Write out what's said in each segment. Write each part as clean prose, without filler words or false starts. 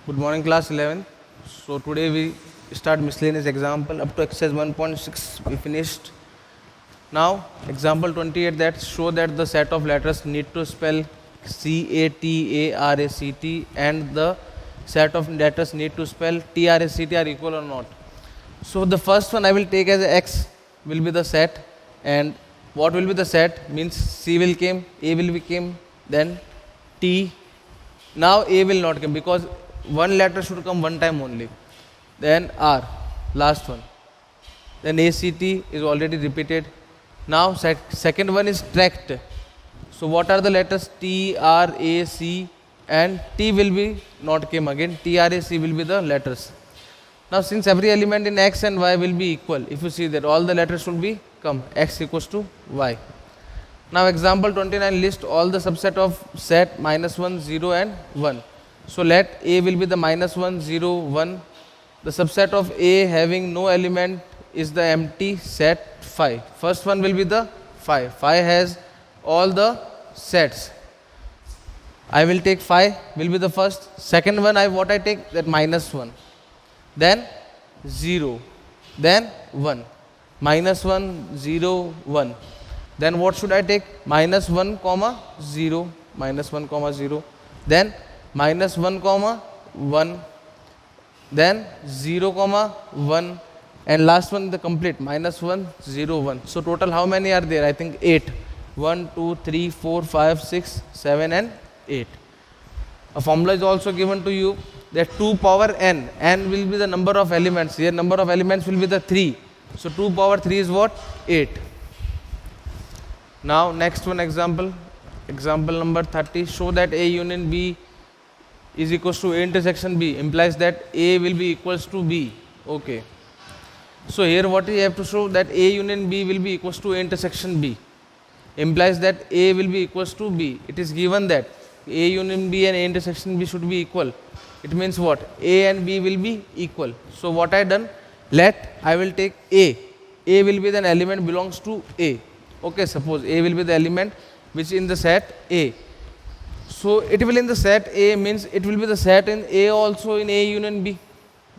Good morning, class 11. So today we start miscellaneous example up to exercise 1.6 we finished. Now example 28, that show that the set of letters need to spell CATARACT and the set of letters need to spell TRACT are equal or not. So the first one I will take as X will be the set, and what will be the set means C will come, A will become, then T. Now A will not come because one letter should come one time only. Then R, last one. Then ACT is already repeated. Now second one is tract. So what are the letters? T, R, A, C, and T will be not came again. T, R, A, C will be the letters. Now since every element in X and Y will be equal, if you see that all the letters should be come, X equals to Y. Now example 29, list all the subset of set -1, 0 and 1. So let A will be the -1, 0, 1. The subset of A having no element is the empty set 5. First one will be the 5. 5 has all the sets. I will take 5 will be the first. Second one what I take that -1. Then 0. Then 1. -1, 0, 1. Then what should I take? -1, 0, -1, 0. Then -1, 1. Then 0, 1. And last one the complete -1, 0, 1. So total how many are there? I think 8. 1, 2, 3, 4, 5, 6, 7 and 8. A formula is also given to you that 2 power n. N will be the number of elements. Here number of elements will be the 3. So 2 power 3 is what? 8. Now next one example number 30, show that A union B is equals to A intersection B, implies that A will be equals to B. Okay. So here what we have to show that A union B will be equals to A intersection B, implies that A will be equals to B. It is given that A union B and A intersection B should be equal. It means what? A and B will be equal. So what I done? I will take A. A will be the element belongs to A. Okay, suppose A will be the element which in the set A. So it will in the set A means it will be the set in A also in A union B,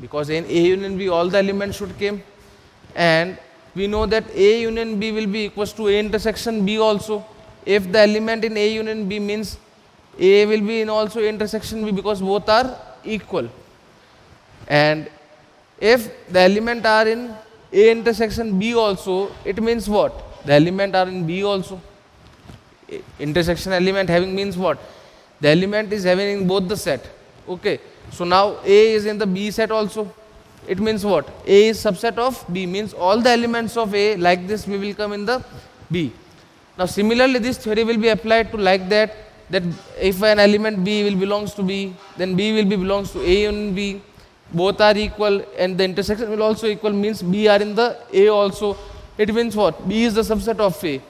because in A union B all the elements should come, and we know that A union B will be equals to A intersection B also. If the element in A union B means A will be in also A intersection B, because both are equal. And if the element are in A intersection B also, it means what? The element are in B also. Intersection element having means what? The element is having in both the set. Okay. So now A is in the B set also. It means what? A is subset of B, means all the elements of A like this we will come in the B. Now similarly this theory will be applied to like that if an element B will belongs to B, then B will be belongs to A and B. Both are equal and the intersection will also equal, means B are in the A also. It means what? B is the subset of A.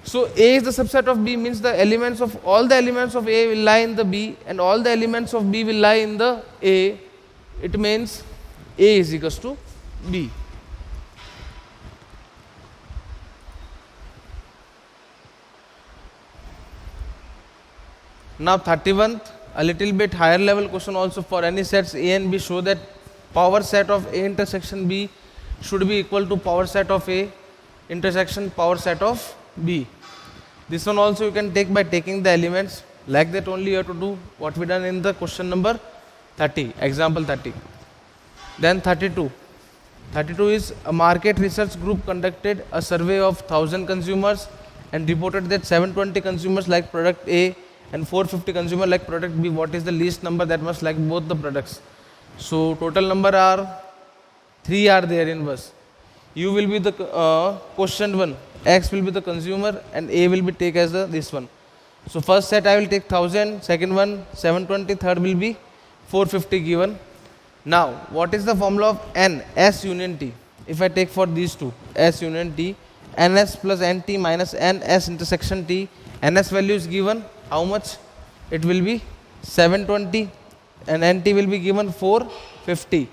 So A is the subset of B means the elements of all the elements of A will lie in the B and all the elements of B will lie in the A. It means A is equals to B. Now 31th, a little bit higher level question also for any sets A and B, show that power set of A intersection B should be equal to power set of A intersection power set of B. This one also you can take by taking the elements. Like that only you have to do what we done in the question number 30, example 30. Then 32. 32 is a market research group conducted a survey of 1000 consumers and reported that 720 consumers like product A and 450 consumers like product B. What is the least number that must like both the products? So total number are 3 are there in verse. U will be the question one, X will be the consumer, and A will be take as this one. So first set I will take 1000, second one 720, third will be 450 given. Now what is the formula of N? S union T. If I take for these two, S union T, NS plus NT minus NS intersection T, NS value is given how much? It will be 720 and NT will be given 450.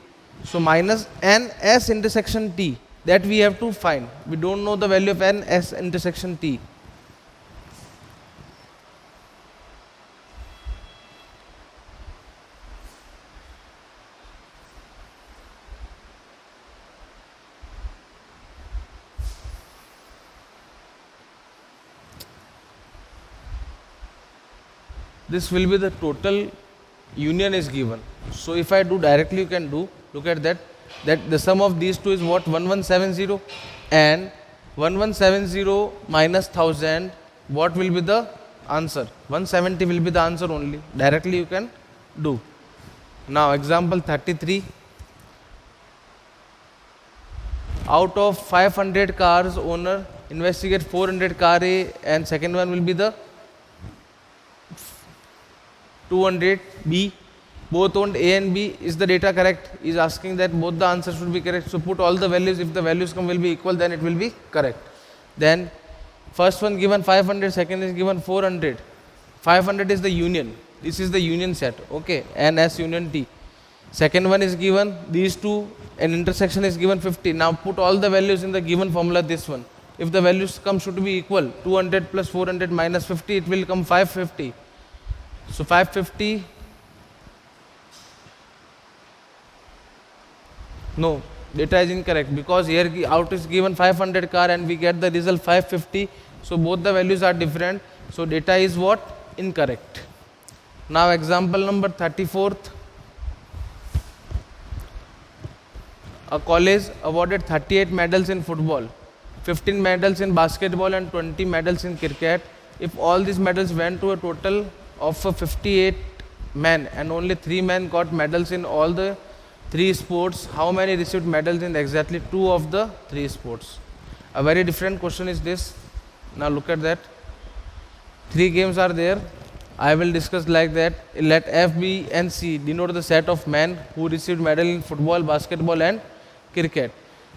So minus NS intersection T, that we have to find. We don't know the value of NS intersection T. this will be the total union is given. So if I do directly, you can do, look at that, that the sum of these two is what, 1170, and 1170 minus 1000, what will be the answer? 170 will be the answer only. Directly you can do. Now example 33. Out of 500 cars, owner investigate 400 car A, and second one will be the 200 B. Both owned A and B. Is the data correct? Is asking that both the answers should be correct. So put all the values. If the values come will be equal, then it will be correct. Then first one given 500, second is given 400. 500 is the union. This is the union set. Okay, and S union T. Second one is given these two, and intersection is given 50. Now put all the values in the given formula, this one. If the values come should be equal, 200 plus 400 minus 50, it will come 550. So 550, no, data is incorrect, because here out is given 500 car and we get the result 550. So both the values are different. So data is what? Incorrect. Now example number 34th. A college awarded 38 medals in football, 15 medals in basketball and 20 medals in cricket. If all these medals went to a total of 58 men and only 3 men got medals in all the 3 sports, how many received medals in exactly 2 of the 3 sports? A very different question is this. Now look at that. 3 games are there. I will discuss like that. Let F, B and C denote the set of men who received medal in football, basketball and cricket.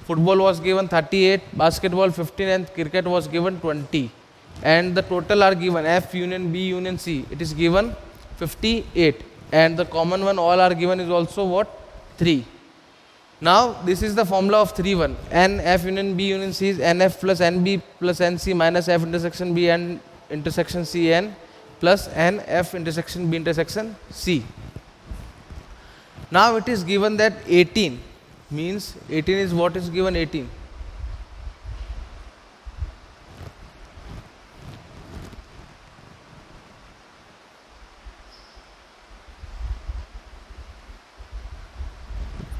Football was given 38, basketball 15 and cricket was given 20. And the total are given F union B union C. It is given 58. And the common one all are given is also what? 3. Now this is the formula of 3-1. N F union B union C is NF plus NB plus NC minus F intersection B and intersection C N plus NF intersection B intersection C. Now it is given that 18 means 18 is what is given 18.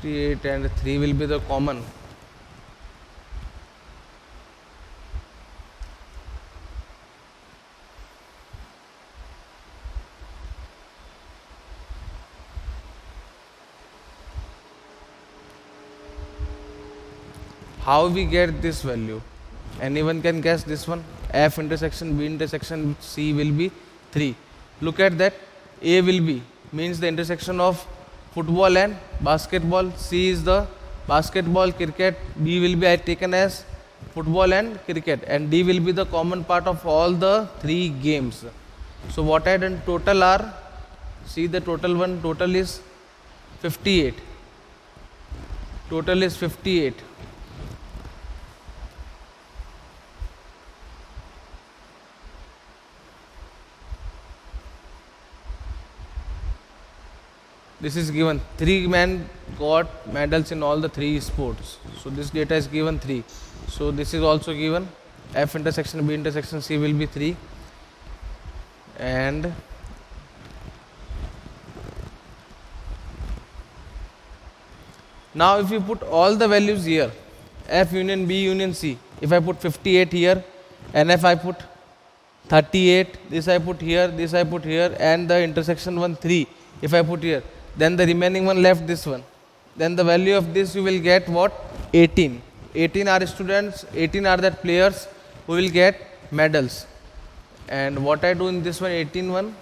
And 3 will be the common. How we get this value? Anyone can guess this one? F intersection B intersection C will be 3. Look at that. A will be means the intersection of football and basketball. C is the basketball, cricket. B will be taken as football and cricket, and D will be the common part of all the 3 games. So what I done total are, see the total one, total is 58. Total is 58. This is given 3 men got medals in all the 3 sports. So this data is given 3. So this is also given. F intersection B intersection C will be 3. And now if you put all the values here, F union B union C, if I put 58 here, and if I put 38, this I put here, this I put here, and the intersection one 3, if I put here, then the remaining one left this one. Then the value of this you will get what? 18. 18 are students, 18 are that players who will get medals. And what I do in this one, 18 one.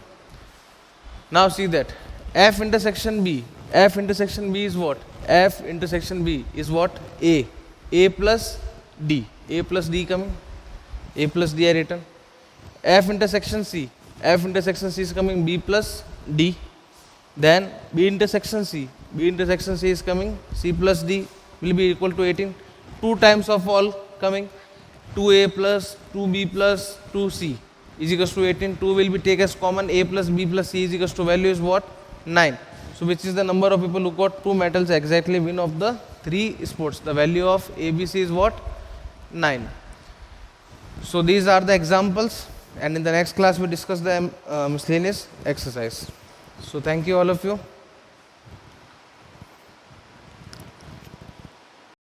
Now see that F intersection B. F intersection B is what? F intersection B is what? A. A plus D. A plus D coming. A plus D I written. F intersection C. F intersection C is coming B plus D. Then B intersection C. B intersection C is coming. C plus D will be equal to 18. 2 times of all coming. 2A plus 2B plus 2C is equals to 18. 2 will be taken as common. A plus B plus C is equals to value is what? 9. So which is the number of people who got 2 medals exactly win of the 3 sports. The value of ABC is what? 9. So these are the examples. and in the next class we discuss the miscellaneous exercise. So thank you all of you.